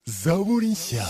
Zaborinshya.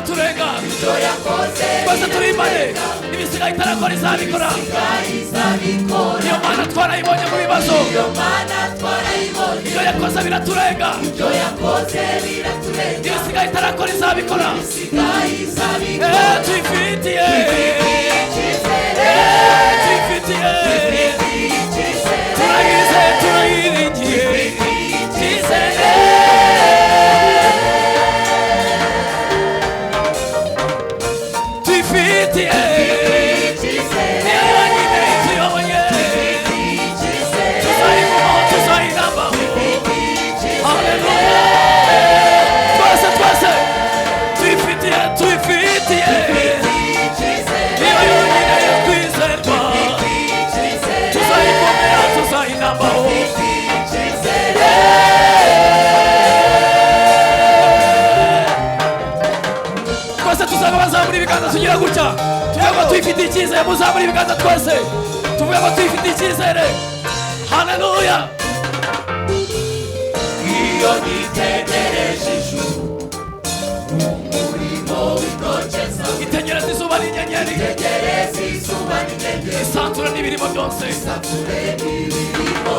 Turega Kosa turimane Ibisiga itarakora izabikora Iyo mana twarayibonye mu bibazo Iyo yakoze biraturenga Ibisiga itarakora izabikora Tuyifitiye Turayize turayiringiye tugira gutya tuvuga ngo tuyifitiye icyizere muzamura ibiganza twese tuvuga ngo tuyifitiye icyizere haleluya iyo nitegereje ijuru umurimo w'intokeza itegereza izuba n'inyenyeri isanzura n'ibirimo byose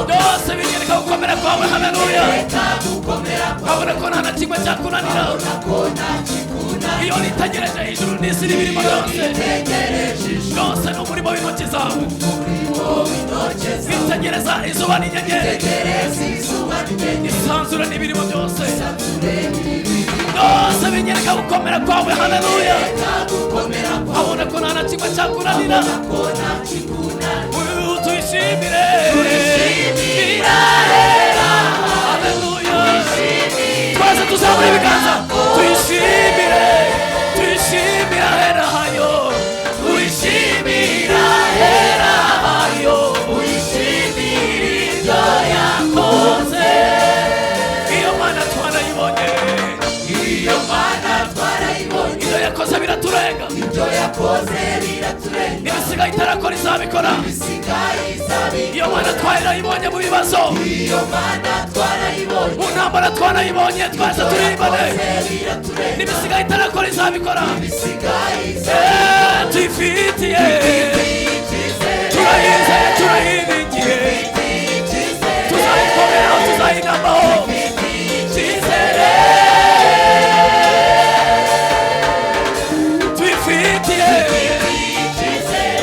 byose binyereka gukomera kwawe haleluya kabona ko nta na kimwe cyakunanira iyo nitegereje ijuru n'isi n'ibirimo byose byose ni umurimo w'intoki zawe nitegereza izuba n'inyenyeri isanzura n'ibirimo byose byose binyereka gukomera kwawe haleluya abona ko nta na kimwe cyakunanira tuyishimire haleluya twese tuzamura ibiganza tuyishimire tuyishimira hera hayo tuyishimira hera hayo tuyishimira ibyo yakoze iyo mana twarayibonye ibyo yakoze biraturenga ibisiga itarakora izabikora iyo mana twarayibonye mu bibazo mu ntambara twarayibonye twese turibane n'ibisiga itarakora izabikora tuyifitiye turayizeye turayiringiye tuzayikomeraho tuzayinamaho cyizere tuyifitiye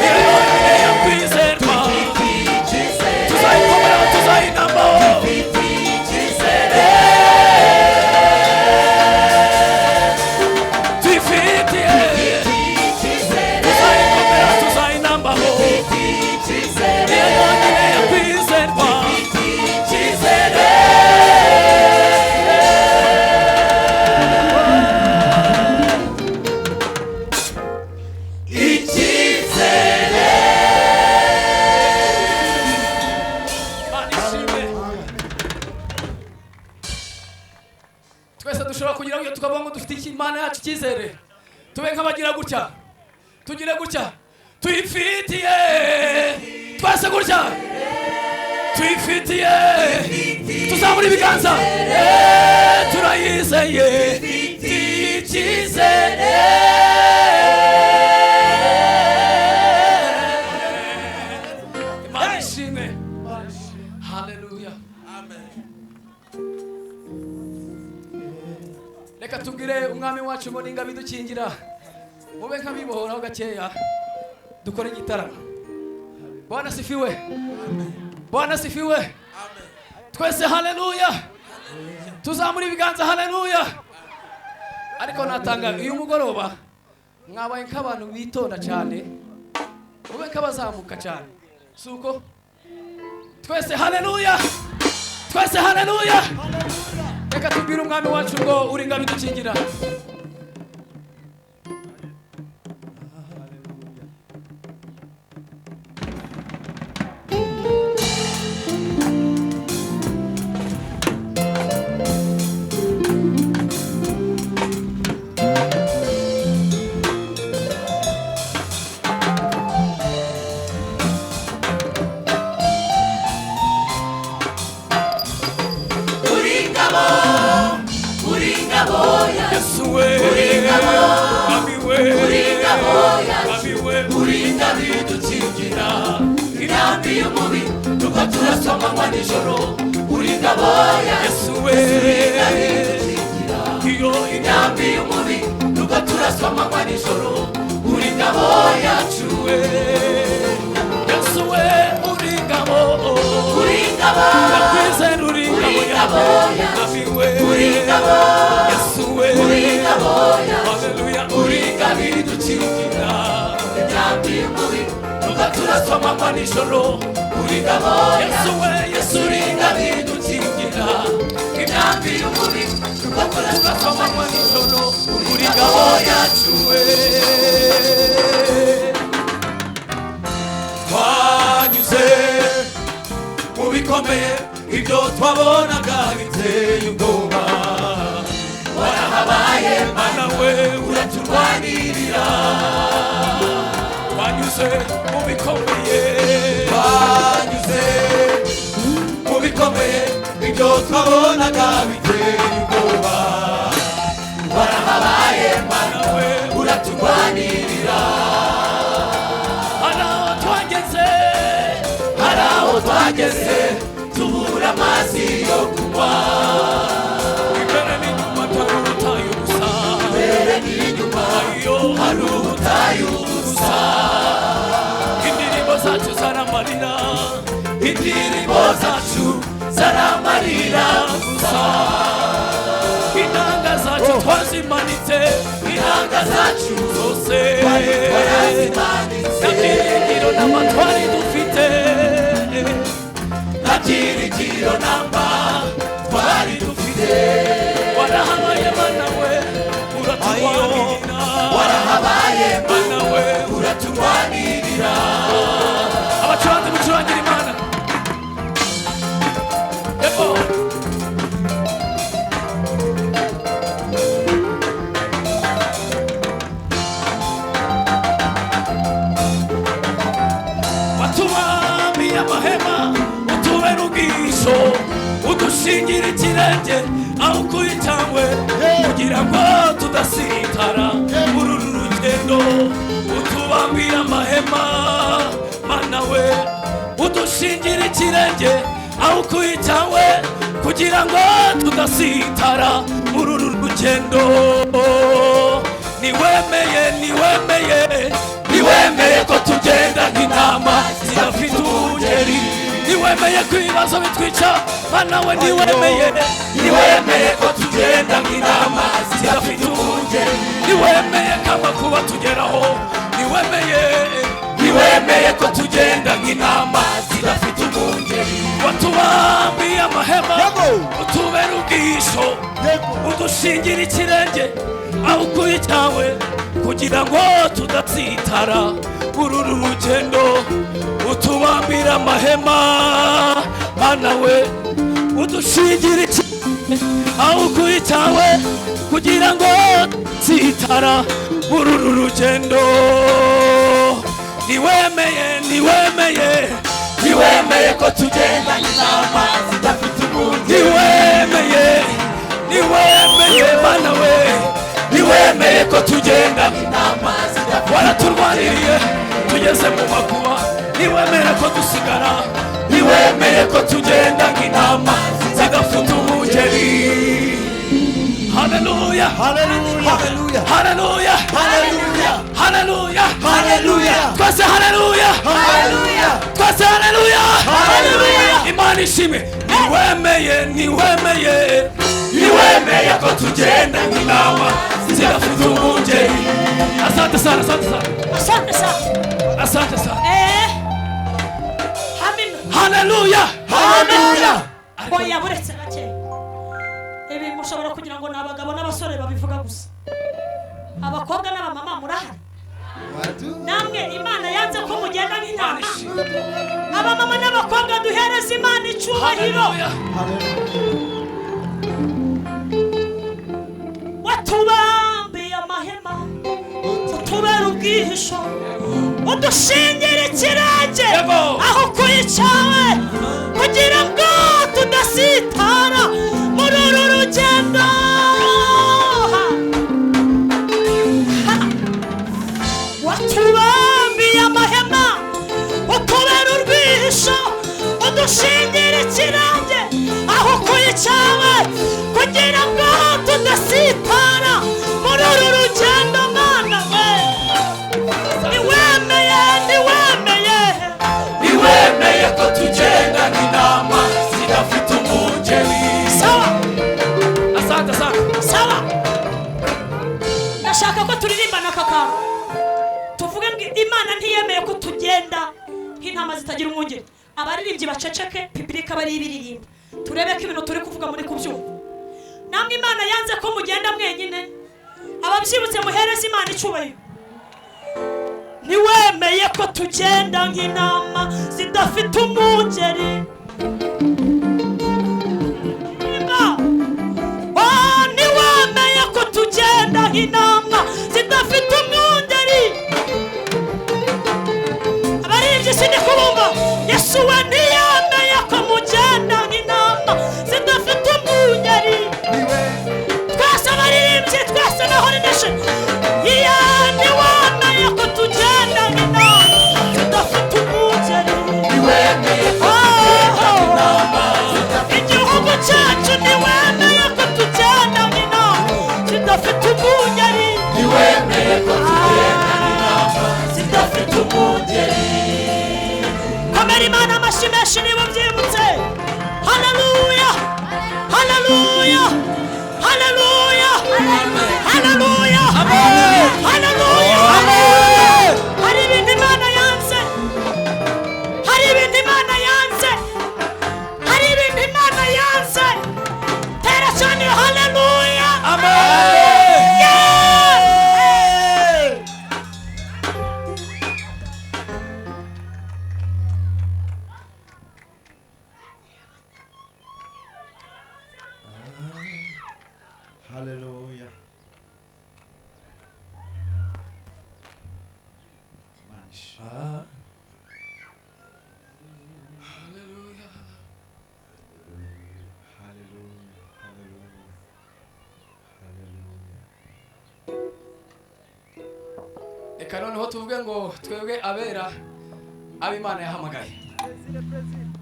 iyo yonyine yo kwizerwa tuzayikomeraho tuzayinamaho tuyifitiye tuzayikomeraho imana yacu icyizere tube nk'abagira gutya tugire gutya tuyifitiye twese gutya tuyifitiye tuzamura ibiganza turayizeye icyizere imana ishimwe haleluya amen. Reka tubwire umwami wacu ngo ninga bidukingira mube nk'abibohoraho gakeya dukore igitaramo. Bwana sifiwe Bwana sifiwe twese haleluya tuzamura ibiganza haleluya. Ariko natanga uyu mugoroba mwabaye nk'abantu bitonda cyane mube nk'abazamuka cyane suko twese haleluya twese haleluya. Reka tubwire umwami wacu ngo uri nga bidukingira. Twanyuze mu bikomeye ibyo twabonaga biteye ubwoba warahabaye mana we uraturwanirira. Twanyuze mu bikomeye twanyuze mu bikomeye ibyo twabonaga biteye ubwoba warahabaye mana we uraturwanirira. Twageze tubura amazi yo kunywa imbere n'inyuma hari ubutayu busa imbere n'inyuma hari ubutayu busa. Indirimbo zacu zaramarira indirimbo zacu zaramarira gusa. Inanga zacu twazimanitse inanga zacu zose ntabyiringiro n'amatwari dufite ntabyiringiro namba twari dufite. Warahabaye mana we uraturwanirira warahabaye mana we uraturwanirira. Abacuranzi mucurangira imana yego watubambiye amahema utubera ubwisho udushingira ikirenge aho ukuyitangwe kugira ngo tudasitara muri uru rugendo. Utubambiye amahema mana we udushingira ikirenge aho ukuyitangwe kugira ngo tudasitara muri uru rugendo. Niwemeye ko tugenda nk'intama zidafite umugeri. Niwemeye ko ibibazo bitwica mana we niwemeye ko tugenda nk'intama zidafite umugeri. Niwemeye ko amakuba tugeraho niwemeye ko tugenda nk'intama zidafite umugeri. Watubambiye amahema utubera ubwisho udushingira ikirenge aho ukuye cyawe kugira ngo tudatsitara muri uru rugendo. Utubambira amahema mana we udushingira ikirenge aho ukuye cyawe kugira ngo zitara muri uru rugendo. Niwemeye ko tugenda inama zidafite ubundi. Niwemeye mana we, niwemeye ko tugenda inama zidafite. Waraturwaniriye tugeze mu makuba, niwemeye ko dusigara, niwemeye ko tugenda nk'intama zidafite umugeri. Haleluya, haleluya, haleluya, haleluya, haleluya, haleluya, twese haleluya, haleluya, twese haleluya, haleluya. Imana ishimwe. Niwemeye ko tugenda nk'intama zidafite umugeri. Asante sana, asante sana, asante sana, asante sana. Amen. Haleluya, haleluya. Oya buretse gake. Ibi mushobora kugira ngo n'abagabo n'abasore babivuga gusa. Abakobwa n'abamama murahari. Namwe Imana yanze ko mugenda nk'intama. Abamama n'abakobwa duhereza Imana icyubahiro. Watubambiye amahema, utubera ubwihisho, udushingira ikirenge aho kuyicawe, kugira ngo tudasitara muri uru rugendo. Watubambiye amahema, utubera urwihisho, udushingira ikirenge aho kuyicawe, kugira ngo tudasitara muri uru rugendo. Mana we, niwemeye ko tugenda nk'intama zidafite umugeri. Sawa, asante sana, sawa. Ndashaka ko turirimbana aka kantu tuvuge ngo Imana ntiyemeye ko tugenda nk'intama zitagira umwungeri. Abaririmbyi baceceke, publika bari ibiririmba, turebe ko ibintu turi kuvuga muri kubyumva. Namwe Imana yanze ko mugenda mwenyine, ababyibutse muhereza Imana icyubahiro. Niwemeye ko tugenda nk'intama zidafite umwungeri. Niwemeye ko tugenda nk'intama zidafite umwungeri. Abaririmbyi sindi kubumva. Yesu we ntiyemeye ko mugenda nk'intama zidafite umwungeri. Twese abaririmbyi, twese na Holy Nation. Niwemeye ko tugenda nk'intama zidafite umwungeri. Igihugu cyacu niwemeye ko tugenda nk'intama zidafite umwungeri. Niwemeye ko tugenda nk'intama zidafite umugeri. Komera Imana amashyi menshi niba byibutse. Haleluya, haleluya, haleluya, haleluya, haleluya. Hari ibintu Imana yanze, hari ibintu Imana yanze, hari ibintu Imana yanze. Tera cyane haleluya, Amen. Hallelujah. Reka noneho tuvuge ngo twebwe abera ab'Imana yahamagaye.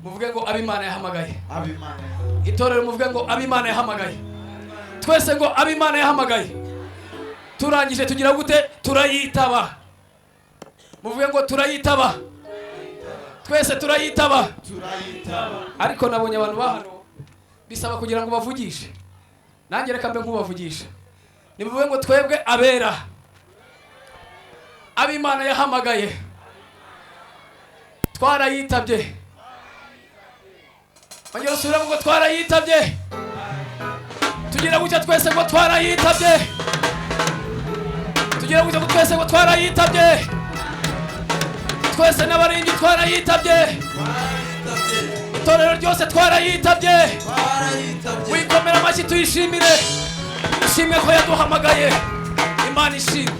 Muvuge ngo ab'Imana yahamagaye. Itorero muvuge ngo ab'Imana yahamagaye. Twese ngo ab'Imana yahamagaye. Turangije tugira gute? Turayitaba. Muvuge ngo turayitaba. Twese turayitaba. Ariko nabonye abantu bahano bisaba kugira ngo bavugishe. Nanjye reka mbe nkubavugisha. Nimuvuge ngo twebwe abera ab'Imana yahamagaye. Twarayitabye. Bajya rusubira ngo twarayitabye. Tugira gutya twese ngo twarayitabye. Tugira gutya twese ngo twarayitabye. Twese n'abaringi twarayitabye. itorero ryose twarayitabye wikomera amashyi tuyishimire ishimwe ko yaduhamagaye imana ishimwe